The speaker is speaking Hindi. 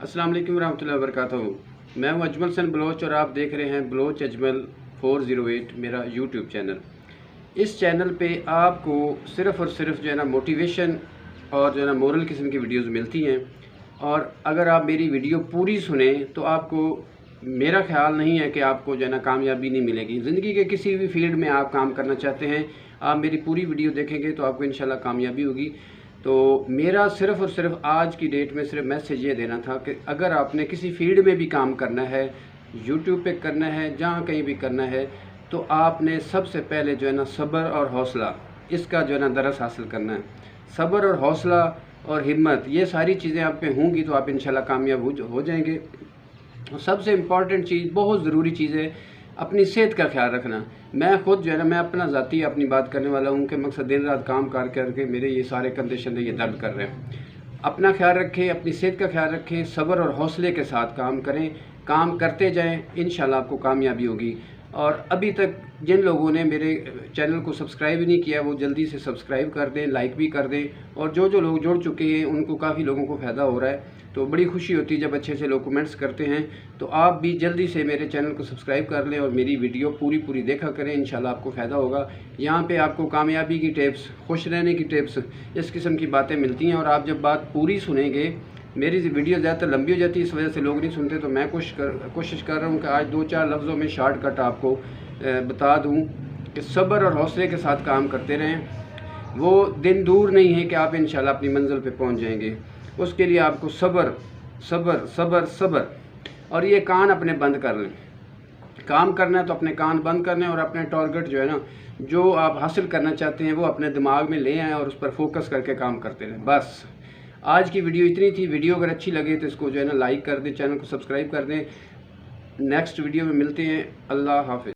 अस्सलाम वालेकुम रहमतुल्लाहि व बरकातहू। मैं हूं अजमल हसन बलोच और आप देख रहे हैं बलोच अजमल 408 मेरा यूट्यूब चैनल। इस चैनल पे आपको सिर्फ़ और सिर्फ जो है ना मोटिवेशन और जो है ना मोरल किस्म की वीडियोस मिलती हैं। और अगर आप मेरी वीडियो पूरी सुने तो आपको, मेरा ख्याल नहीं है कि आपको जो है ना कामयाबी नहीं मिलेगी। ज़िंदगी के किसी भी फील्ड में आप काम करना चाहते हैं, आप मेरी पूरी वीडियो देखेंगे तो आपको इंशाल्लाह कामयाबी होगी। तो मेरा सिर्फ़ और सिर्फ आज की डेट में सिर्फ मैसेज ये देना था कि अगर आपने किसी फील्ड में भी काम करना है, यूट्यूब पे करना है, जहाँ कहीं भी करना है, तो आपने सबसे पहले जो है ना सब्र और हौसला, इसका जो है ना दरस हासिल करना है। सब्र और हौसला और हिम्मत, ये सारी चीज़ें आप पे होंगी तो आप इंशाल्लाह कामयाब हो जाएंगे। और सबसे इम्पॉर्टेंट चीज़, बहुत ज़रूरी चीज़ है अपनी सेहत का ख्याल रखना। मैं खुद जो है ना, मैं अपना ज़ाती अपनी बात करने वाला हूँ कि मकसद दिन रात काम कर करके मेरे ये सारे कंडीशन ये दर्द कर रहे हैं। अपना ख्याल रखें, अपनी सेहत का ख्याल रखें, सब्र और हौसले के साथ काम करें, काम करते जाएं, इंशाल्लाह आपको कामयाबी होगी। और अभी तक जिन लोगों ने मेरे चैनल को सब्सक्राइब नहीं किया वो जल्दी से सब्सक्राइब कर दें, लाइक भी कर दें। और जो जो लोग जुड़ चुके हैं उनको, काफ़ी लोगों को फ़ायदा हो रहा है, तो बड़ी खुशी होती है जब अच्छे से लोग कमेंट्स करते हैं। तो आप भी जल्दी से मेरे चैनल को सब्सक्राइब कर लें और मेरी वीडियो पूरी देखा करें, इंशाल्लाह आपको फ़ायदा होगा। यहाँ पे आपको कामयाबी की टिप्स, खुश रहने की टिप्स, इस किस्म की बातें मिलती हैं। और आप जब बात पूरी सुनेंगे, मेरी वीडियो ज़्यादातर लंबी हो जाती है, इस वजह से लोग नहीं सुनते, तो मैं कोशिश कर रहा हूँ कि आज 2-4 लफ्ज़ों में शॉर्टकट आपको बता दूँ कि सब्र और हौसले के साथ काम करते रहें। वो दिन दूर नहीं है कि आप इंशाल्लाह अपनी मंजिल पे पहुंच जाएंगे। उसके लिए आपको सब्र सब्र सब्र सब्र, और ये कान अपने बंद कर लें। काम करना है तो अपने कान बंद करने और अपने टारगेट जो है ना, जो आप हासिल करना चाहते हैं, वो अपने दिमाग में ले आएँ और उस पर फोकस करके काम करते रहें। बस आज की वीडियो इतनी थी। वीडियो अगर अच्छी लगे तो इसको जो है ना लाइक कर दें, चैनल को सब्सक्राइब कर दें। नेक्स्ट वीडियो में मिलते हैं। अल्लाह हाफ़िज़।